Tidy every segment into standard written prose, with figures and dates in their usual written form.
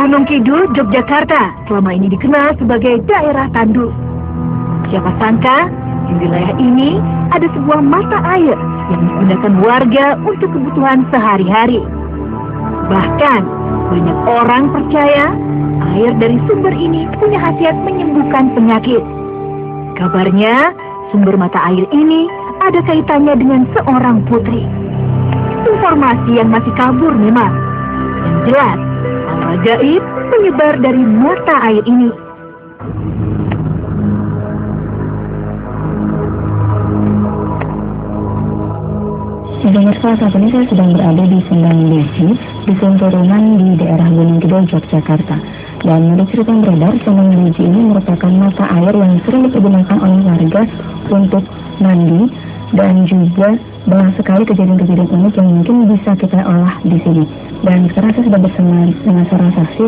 Gunung Kidul, Yogyakarta selama ini dikenal sebagai daerah tandus. Siapa sangka di wilayah ini ada sebuah mata air yang digunakan warga untuk kebutuhan sehari-hari. Bahkan banyak orang percaya air dari sumber ini punya khasiat menyembuhkan penyakit. Kabarnya sumber mata air ini ada kaitannya dengan seorang putri. Informasi yang masih kabur memang. Yang jelas, hal gaib menyebar dari mata air ini. Pemirsa, saat ini saya sedang berada di Sendang Beji, dusun turunan di daerah Gunung Kidul, Yogyakarta. Dan menurut cerita yang beredar, Sendang Beji ini merupakan mata air yang sering digunakan oleh warga untuk mandi, dan juga banyak sekali kejadian-kejadian unik yang mungkin bisa kita olah di sini. Dan sekarang saya sudah bersama dengan seorang saksi.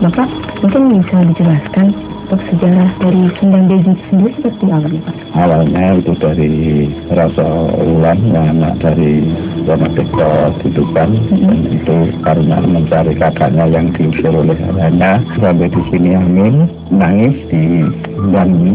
Bapak, mungkin bisa dijelaskan untuk sejarah dari Sendang Beji sendiri seperti apa nih, Pak? Awalnya itu dari Raja Ulan, anak dari Wonodekso Tutupan, dan itu karena mencari kakaknya yang diusir oleh ayahnya. Sampai di sini Amin nangis di Bangi.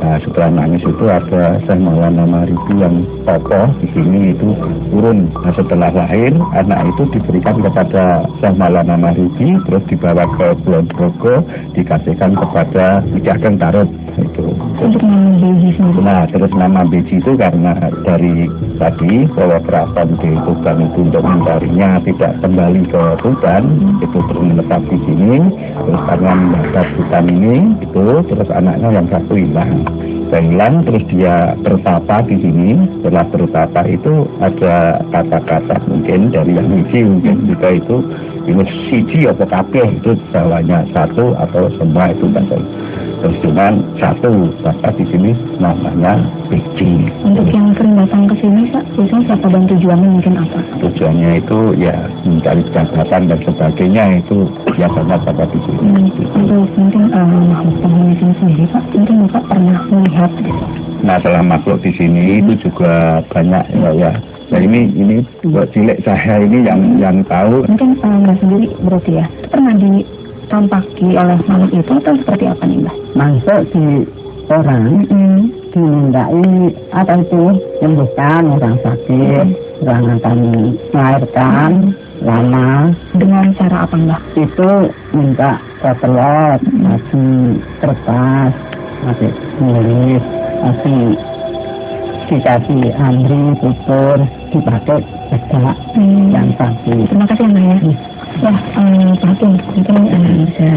Nah, setelah nangis itu ada Syekh Maulana Maribi yang tokoh di sini itu turun. Nah, setelah lahir, anak itu diberikan kepada Syekh Maulana Maribi, terus dibawa ke Kulon Progo, dikasihkan kepada Ki Ageng Tarub itu. Untuk nama Beji sendiri. Nah, terus nama Beji itu karena dari tadi bahwa keraton di Tuban itu untuk mencarinya tidak kembali ke Tuban, itu terus menetap di sini. Terus karena mendapat hutan ini, itu terus anaknya yang satu hilang. Terus dia bertapa di sini. Setelah bertapa itu ada kata-kata mungkin dari yang Wiji, mungkin juga itu ini siji atau kabeh, itu bawahnya satu atau semua itu bahasa. Terus cuman satu, maka di sini namanya Beji. Untuk yang sering datang ke sini, Pak, biasanya siapa dan tujuannya mungkin apa? Tujuannya itu ya mencari jabatan dan sebagainya, itu biasanya pada di sini. Untuk mungkin makhluk penghuni sini sendiri, Pak, mungkin Bapak pernah melihat gitu. Nah, setelah makhluk di sini itu juga banyak ya. Nah, ini buat cilik saya ini yang tahu. Mungkin Mbak sendiri berarti ya pernah ditampaki oleh makhluk itu atau seperti apa nih, Mbak? Masuk di orang dimindai apa itu menyembuhkan orang sakit, orang akan melahirkan lama. Dengan cara apa, Mbak? Itu minta telur, masih kertas, masih nulis, masih dikasih andri, tutur, dipakai bedak yang sakit. Terima kasih, Mbak ya. Ya, Pak Hakim, mungkin bisa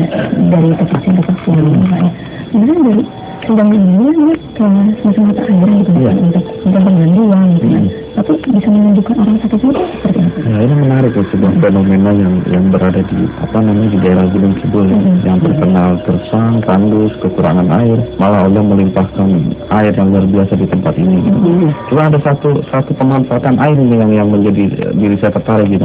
dari kepastian Pak ya. Mungkin dari Sendang ini ke semacam mata air gitu, untuk penganduan gitu kan. Tapi bisa menunjukkan orang sakit itu seperti apa? Nah, ini menarik ya, sebuah fenomena yang berada di di daerah Gunung Kidul yang terkenal gersang, tandus, kekurangan air. Malah Allah melimpahkan air yang luar biasa di tempat ini. Cuma ada satu pemanfaatan air ini yang menjadi diri saya tertarik gitu.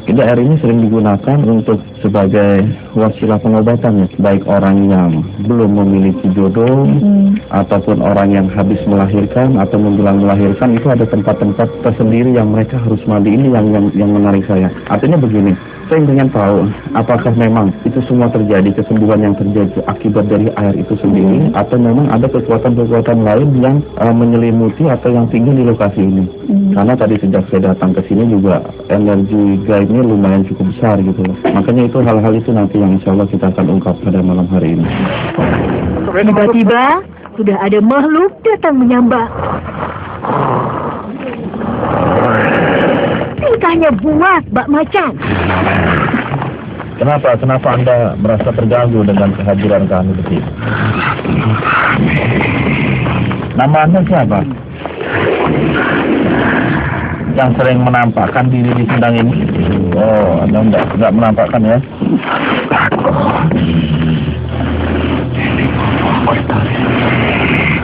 Jadi air ini sering digunakan untuk sebagai wasilah pengobatan ya, baik orang yang belum memiliki jodoh ataupun orang yang habis melahirkan atau menjelang melahirkan, itu ada tempat-tempat tersendiri yang mereka harus mandi. Ini yang menarik saya. Artinya begini, saya ingin tahu apakah memang itu semua terjadi, kesembuhan yang terjadi akibat dari air itu sendiri, atau memang ada kekuatan-kekuatan lain yang menyelimuti atau yang tinggal di lokasi ini. Karena tadi sejak saya datang ke sini juga energi gaibnya lumayan cukup besar gitu loh. Makanya itu hal-hal itu nanti yang insya Allah kita akan ungkap pada malam hari ini. Tiba-tiba sudah ada makhluk datang menyambar. Tingkahnya buas bak macan. Kenapa Anda merasa terganggu dengan kehadiran kami di sini? Nama Anda siapa? Yang sering menampakkan diri di Sendang ini? Oh, Anda enggak menampakkan ya?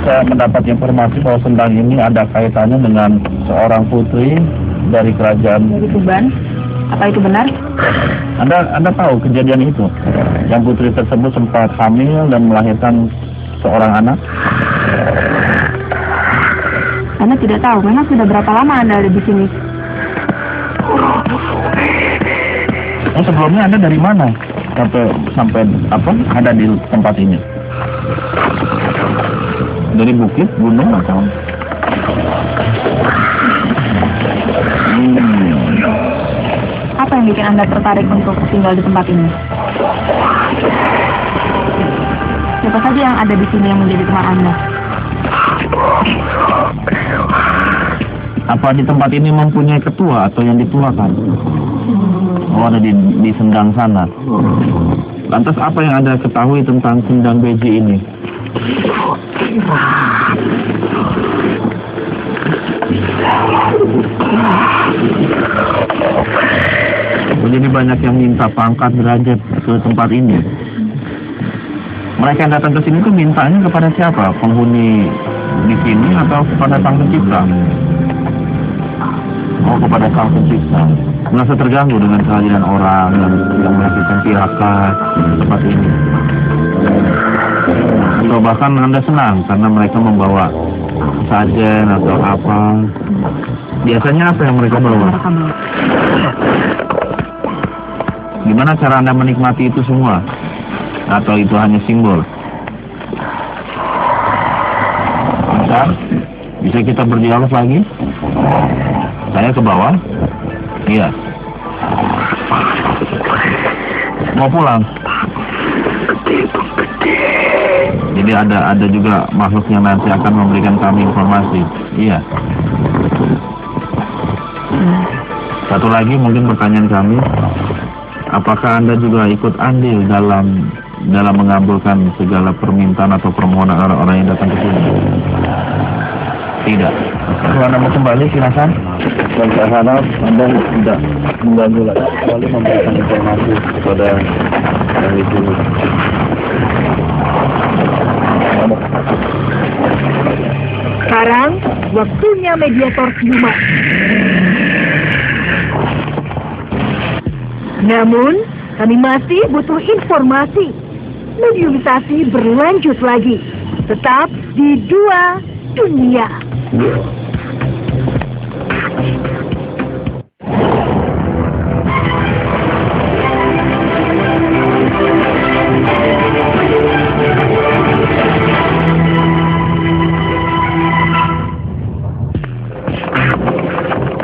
Saya mendapat informasi bahwa Sendang ini ada kaitannya dengan seorang putri dari kerajaan Dari Tuban. Apa itu benar? Anda tahu kejadian itu? Yang putri tersebut sempat hamil dan melahirkan seorang anak? Anda tidak tahu, memang sudah berapa lama Anda ada di sini? Oh, sebelumnya Anda dari mana? sampai apa ada di tempat ini? Dari bukit, gunung atau? Apa yang bikin Anda tertarik untuk tinggal di tempat ini? Siapa saja yang ada di sini yang menjadi teman Anda? Apa di tempat ini mempunyai ketua atau yang dituakan? Oh, ada di Sendang sana. Lantas apa yang Anda ketahui tentang Sendang Beji ini? Jadi banyak yang minta pangkat derajat ke tempat ini. Mereka yang datang ke sini tuh mintanya kepada siapa? Penghuni di sini atau kepada Sang Pencipta? Oh, kepada Sang Pencipta. Merasa terganggu dengan kehadiran orang yang melakukan tirakat di tempat ini. Atau bahkan Anda senang karena mereka membawa sajen atau apa. Biasanya apa yang mereka bawa? Gimana cara Anda menikmati itu semua? Atau itu hanya simbol? Bisa kita berdialog lagi? Saya ke bawah? Iya. Mau pulang? Jadi ada juga makhluk yang nanti akan memberikan kami informasi. Iya. Satu lagi mungkin pertanyaan kami, apakah Anda juga ikut andil dalam mengabulkan segala permintaan atau permohonan orang-orang yang datang ke sini? Tidak. Kalau Anda mau kembali silakan. Dan saya harap Anda tidak mengganggu lagi, kecuali memberikan informasi kepada yang di sini. Sekarang waktunya mediator siluman. Namun, kami masih butuh informasi. Mediumisasi berlanjut lagi. Tetap di Dua Dunia.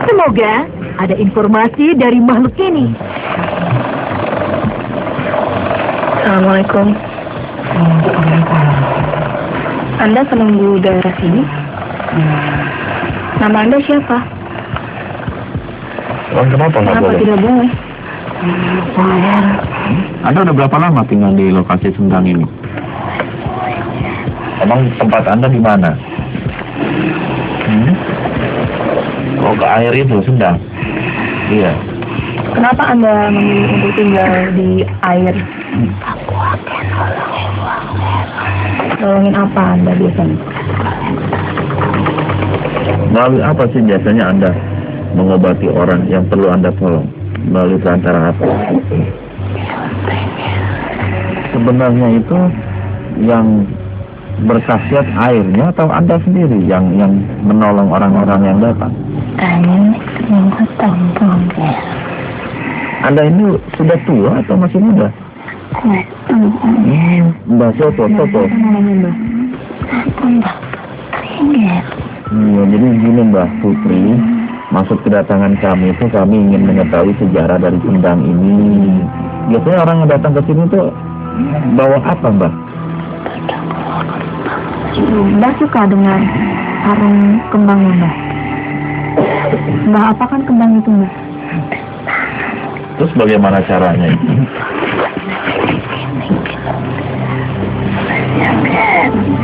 Semoga ada informasi dari makhluk ini. Assalamualaikum. Anda penunggu daerah sini? Nama Anda siapa? Kenapa nggak boleh? Tidak boleh? Anda udah berapa lama tinggal di lokasi Sendang ini? Emang tempat Anda di mana? Oh, ke air itu Sendang? Iya. Kenapa Anda memilih untuk tinggal di air? Nolongin apa Anda biasanya? Melalui apa sih biasanya Anda mengobati orang yang perlu Anda tolong? Melalui perantara apa? Sebenarnya itu yang berkhasiat airnya atau Anda sendiri yang menolong orang-orang yang datang? Anda ini sudah tua atau masih muda? Mbak Soto. Iya, jadi gini Mbak Putri, maksud kedatangan kami itu kami ingin mengetahui sejarah dari Sendang ini. Biasanya orang yang datang ke sini tuh bawa apa Mbak? Mbak suka dengan arung kembangnya Mbak. Mbak apakan kembang itu Mbak? Terus bagaimana caranya itu?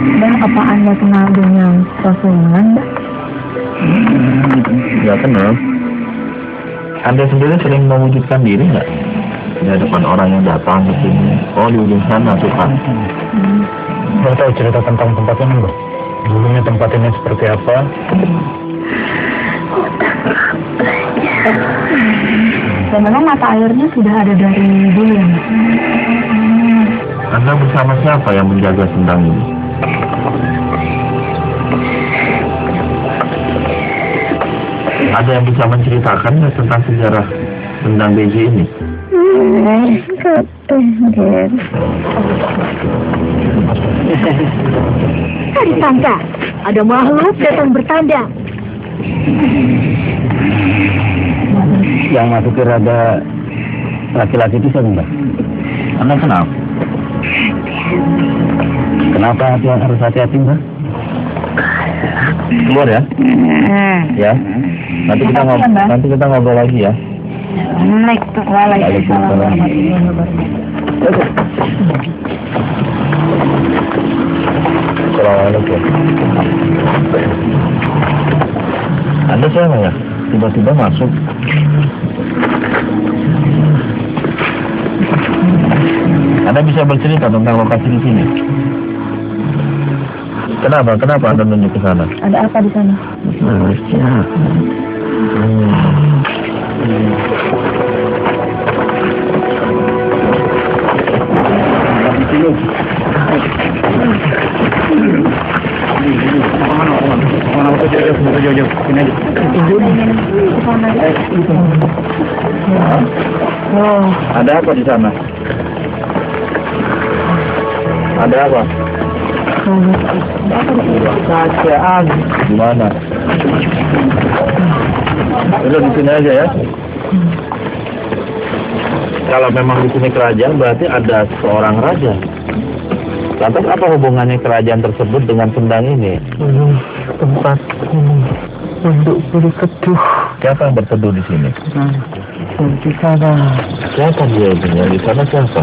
Mbak, apa Anda kenal dengan Rasulullah Mbak? Nggak kenal. Anda sendiri sering mewujudkan diri nggak? Di hadapan orang yang datang ke sini. Oh, di ujung sana suka. Saya tahu cerita tentang tempat ini Mbak. Dulunya tempat ini seperti apa? Dan memang mata airnya sudah ada dari dulu ya Mbak? Anda bersama siapa yang menjaga Sendang ini? Ada yang bisa menceritakan tentang sejarah Sendang Beji ini? Tak disangka, ada makhluk datang bertanda. Yang masuk ke raga laki-laki itu siapa, Mbak? Anda kenal? Kenapa harus hati-hati, Mbak? Keluar ya? Ya. Nanti kita ngobrol lagi ya. Waalaikumsalam. Assalamualaikum. Anda siapa ya? Tiba-tiba masuk. Anda bisa bercerita tentang lokasi di sini? Kenapa Anda menunjuk ke sana? Ada apa di sana? Ada apa di sana? Ada apa? Kerajaan. Di mana? Udah di sini aja ya. Kalau memang di sini kerajaan berarti ada seorang raja. Lantas apa hubungannya kerajaan tersebut dengan sendang ini? Tempat ini untuk berteduh. Siapa yang berteduh di sini? Di sana. Siapa dia itu? Di sana siapa?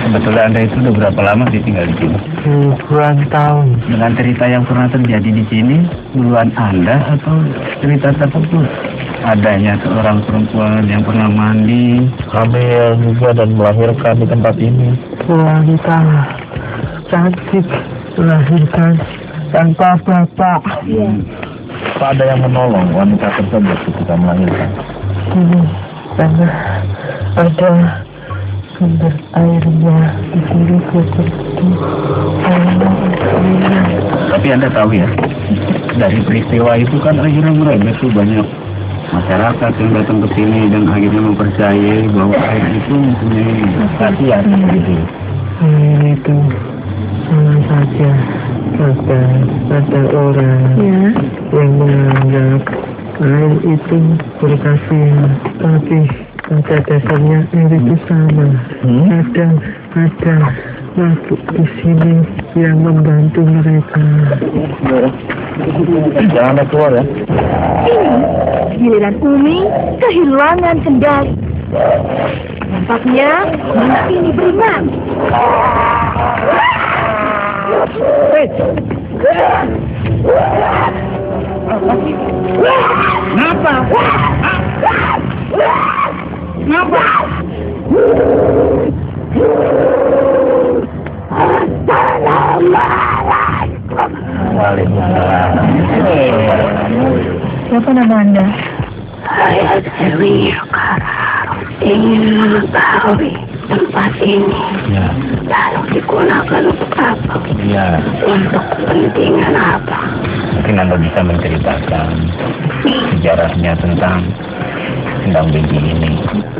Sebetulnya Anda itu udah berapa lama tinggal di sini? Ribuan tahun. Dengan cerita yang pernah terjadi di sini, duluan Anda atau cerita tersebut? Adanya seorang perempuan yang pernah mandi, Hamil juga dan melahirkan di tempat ini. Wanita cantik melahirkan tanpa bapak. Apa ada yang menolong wanita tersebut ketika melahirkan? Karena ada sumber airnya di sini seperti tapi Anda tahu ya, dari peristiwa itu kan akhirnya merembet tuh banyak masyarakat yang datang ke sini dan akhirnya mempercayai bahwa air itu mempunyai khasiat gitu. air itu sama saja ada orang yang menganggap air itu berkhasiat, tapi pada dasarnya air itu sama. Ada makhluk di sini yang membantu mereka. Jangan ada keluar ya. Ini giliran Umi kehilangan kendali. Nampaknya makhluk ini beriman. Kenapa? Siapa nama Anda? Saya Dewi Kararo ingin mengetahui tempat ini lalu digunakan untuk apa? Untuk kepentingan apa? Mungkin Anda bisa menceritakan sejarahnya tentang sendang beji ini.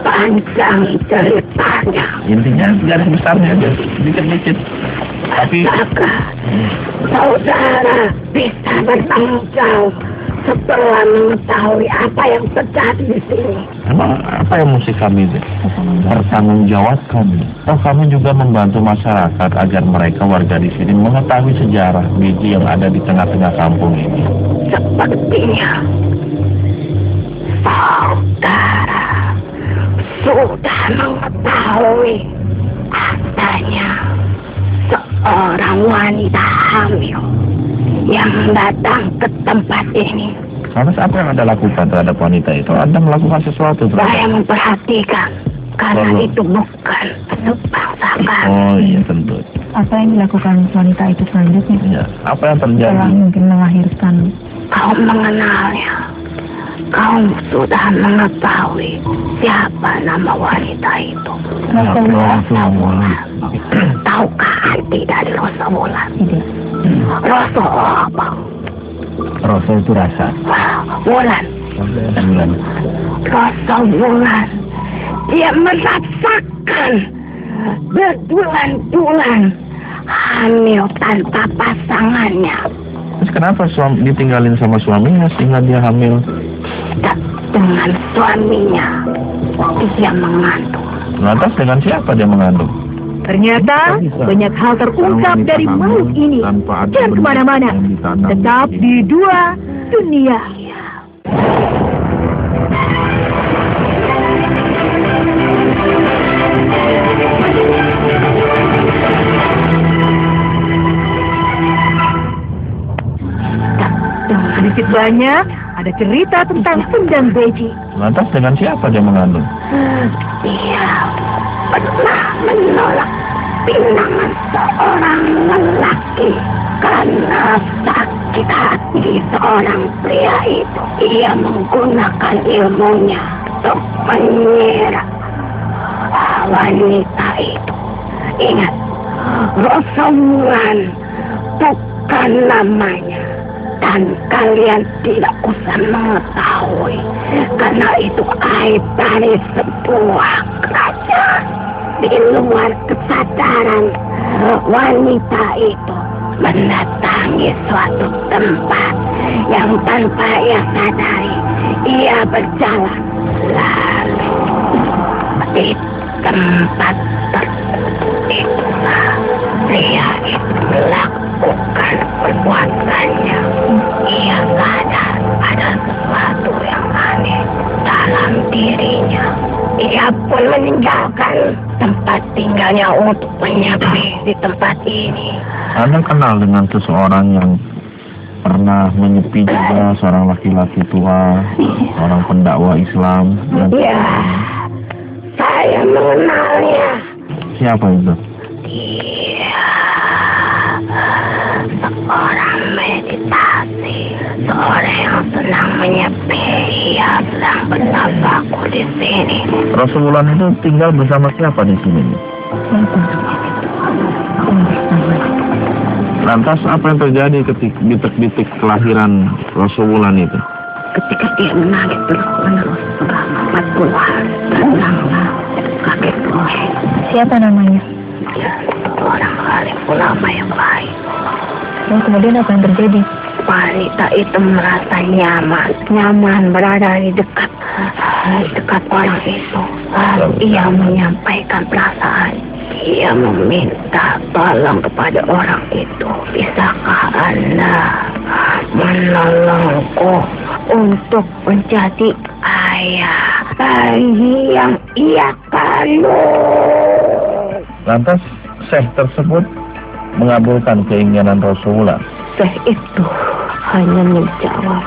Panjang ceritanya. Intinya sejarah besarnya aja, sedikit-sedikit. Tapi saudara bisa bertanggung jawab setelah mengetahui apa yang terjadi di sini. Emang apa yang mesti kami bertanggung jawabkan? Toh kami juga membantu masyarakat agar mereka warga di sini mengetahui sejarah beji yang ada di tengah-tengah kampung ini. Sepertinya saudara sudah mengetahui adanya seorang wanita hamil yang datang ke tempat ini. Lantas apa yang Anda lakukan terhadap wanita itu? Anda melakukan sesuatu Saya terhadap... memperhatikan karena itu bukan sebangsa kami. Oh iya tentu. Apa yang dilakukan wanita itu selanjutnya? Ya. Apa yang terjadi? Setelah mungkin melahirkan. Kau mengenalnya. Kau sudah mengetahui siapa nama wanita itu. Rasulullah. Tahukah arti dari Rasulullah? Tidak. Rasul apa? Rasul itu rasa. Wulan. Bulan. Rasul Wulan dia merasakan berbulan-bulan hamil tanpa pasangannya. Terus kenapa ditinggalin sama suaminya sehingga dia hamil? Dengan suaminya dia mengandung. Lantas dengan siapa dia mengandung? Ternyata banyak hal terungkap dari makhluk ini. Jangan kemana-mana, tetap di Dua Dunia. Sedikit banyak ada cerita tentang Sendang Beji. Lantas dengan siapa dia mengandung? Dia pernah menolak pinangan seorang lelaki karena sakit hati seorang pria itu. Ia menggunakan ilmunya untuk menyerang wanita itu. Ingat, Rasulullah bukan namanya. Dan kalian tidak usah mengetahui, karena itu aib dari sebuah kerajaan. Di luar kesadaran wanita itu mendatangi suatu tempat yang tanpa ia sadari ia berjalan. Lalu di tempat tersebut itulah pria itu melakukan perbuatannya. Ia sadar ada sesuatu yang aneh dalam dirinya. Ia pun meninggalkan tempat tinggalnya untuk menyepi di tempat ini. Anda kenal dengan seseorang yang pernah menyepi juga, seorang laki-laki tua, seorang pendakwa Islam? Ya, saya mengenalnya. Siapa itu? Dia seorang meditasi, seorang yang senang menyepi. Ia sedang bertafakur di sini. Rasulullah itu tinggal bersama siapa di sini? Lantas apa yang terjadi ketika detik-detik kelahiran Rasulullah itu? Ketika dia menangis terus-menerus selama 40 hari datanglah kakek Rohe. Siapa namanya? Dia seorang alim ulama yang baik. Dan kemudian apa yang terjadi? Wanita itu merasa nyaman berada di dekat orang itu. Lalu ia menyampaikan perasaan. Ia meminta tolong kepada orang itu. Bisakah Anda menolongku untuk menjadi ayah bayi yang ia kandung? Lantas Syekh tersebut mengabulkan keinginan Rasulullah. Syekh itu hanya menjawab,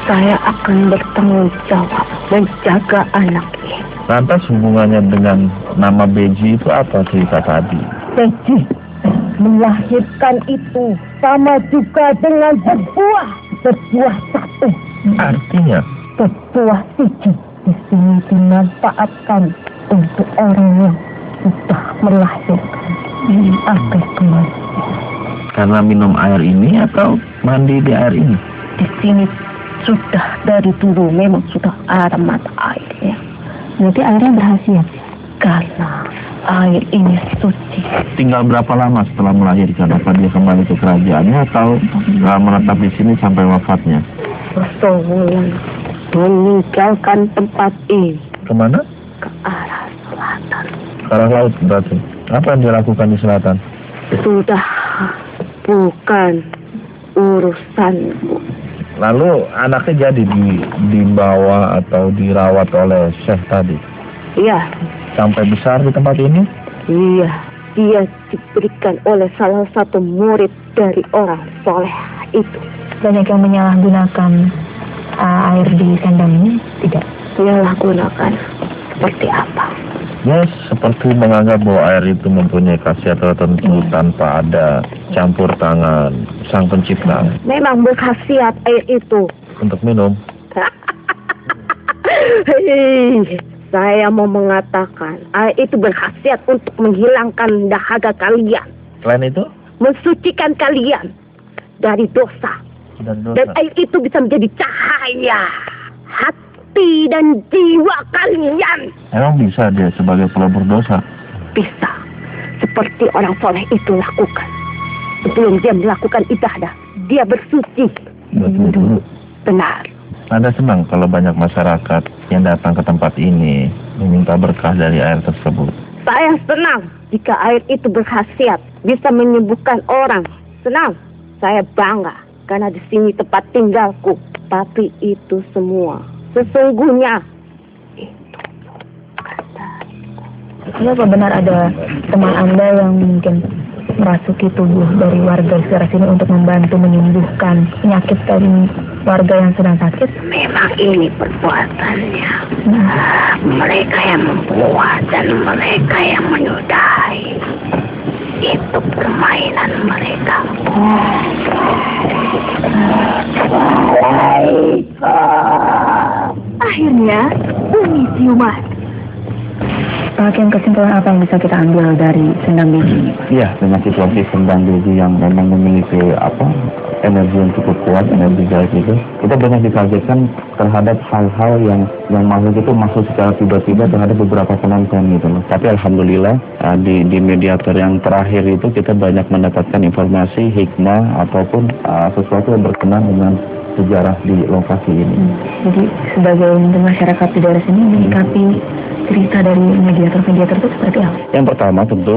saya akan bertanggung jawab menjaga anak ini. Lantas hubungannya dengan nama Beji itu apa cerita tadi? Beji melahirkan itu sama juga dengan berbuah satu. Artinya? Berbuah siji di sini dimanfaatkan untuk orang yang sudah melahirkan agar kembali. Karena minum air ini atau mandi di air ini? Di sini sudah dari dulu memang sudah ada mata airnya. Berarti airnya berkhasiat. Karena air ini suci. Tinggal berapa lama setelah melahirkan? Apa dia kembali ke kerajaannya atau menetap di sini sampai wafatnya? Rasulullah meninggalkan tempat ini. Kemana? Ke arah selatan. Ke arah laut berarti. Apa yang dilakukan di selatan? Sudah bukan urusanku. Lalu anaknya jadi dibawa atau dirawat oleh Syekh tadi? Iya. Sampai besar di tempat ini? Iya. Dia diberikan oleh salah satu murid dari orang soleh itu. Banyak yang menyalahgunakan air di sendang ini, tidak? Menyalahgunakan seperti apa? Ya, seperti menganggap bahwa air itu mempunyai khasiat tertentu tanpa ada campur tangan Sang Pencipta. Memang berkhasiat air itu. Untuk minum. Hei, saya mau mengatakan air itu berkhasiat untuk menghilangkan dahaga kalian. Selain itu? Mensucikan kalian dari dosa. Dan air itu bisa menjadi cahaya hati hati dan jiwa kalian. Emang bisa dia sebagai pelebur dosa? Bisa, seperti orang soleh itu lakukan. Sebelum dia melakukan ibadah, dia bersuci. Betul. Benar. Anda senang kalau banyak masyarakat yang datang ke tempat ini meminta berkah dari air tersebut? Saya senang jika air itu berkhasiat, bisa menyembuhkan orang. Senang. Saya bangga karena di sini tempat tinggalku. Tapi itu semua sesungguhnya itu kata. Apa benar ada teman Anda yang mungkin merasuki tubuh dari warga sekitar sini untuk membantu menyembuhkan penyakit dari warga yang sedang sakit? Memang ini perbuatannya. Mereka yang membuat dan mereka yang menyudahi. Itu permainan mereka. Akhirnya, bumi siuman. Hakim, kesimpulan apa yang bisa kita ambil dari Sendang Beji? Iya, dengan situasi Sendang Beji yang memang memiliki energi yang cukup kuat, energi gaib itu, kita banyak dikagetkan terhadap hal-hal yang makhluk itu masuk secara tiba-tiba terhadap beberapa penonton gitu loh. Tapi alhamdulillah di mediator yang terakhir itu kita banyak mendapatkan informasi, hikmah ataupun sesuatu yang berkenan dengan sejarah di lokasi ini. Jadi sebagai masyarakat di daerah sini menyikapi cerita dari mediator-mediator itu seperti apa? Yang pertama tentu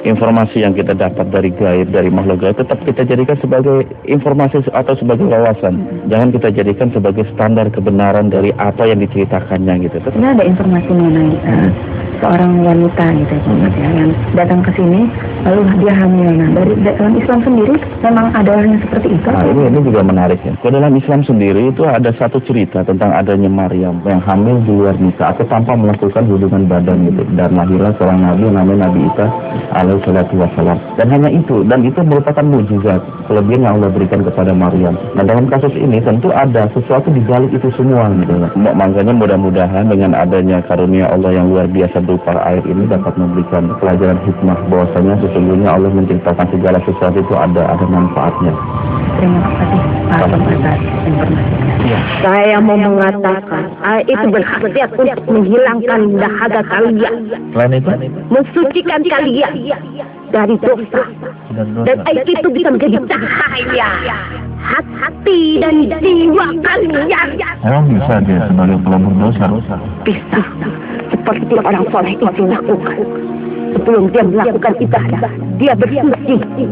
informasi yang kita dapat dari gaib, dari makhluk gaib tetap kita jadikan sebagai informasi atau sebagai wawasan. Jangan kita jadikan sebagai standar kebenaran dari apa yang diceritakannya gitu. Ini ada informasi mengenai seorang wanita gitu ya, yang datang ke sini lalu dia hamil. Nah, dari dalam Islam sendiri memang ada yang seperti itu. Nah, ini juga menarik ya. Kalau dalam Islam sendiri itu ada satu cerita tentang adanya Maryam yang hamil di luar nikah atau tanpa melakukan hubungan badan gitu, dan lahirlah seorang nabi yang namanya Nabi Isa alaihi salatu wassalam. Dan hanya itu, dan itu merupakan mukjizat kelebihan yang Allah berikan kepada Maryam. Nah, dalam kasus ini tentu ada sesuatu di balik itu semua gitu. Makanya mudah-mudahan dengan adanya karunia Allah yang luar biasa berupa air ini dapat memberikan pelajaran hikmah bahwasanya sesungguhnya Allah menciptakan segala sesuatu itu ada manfaatnya. Terima kasih Pak atas informasinya. Saya mau mengatakan air itu berkhasiat untuk menghilangkan dahaga kalian, Selain itu, mensucikan kalian dari dosa. Dan air itu bisa menjadi cahaya hati dan jiwa kalian. emang bisa dia sebagai pelebur dosa? Bisa, seperti orang soleh itu lakukan. Sebelum dia melakukan ibadah, dia bersuci.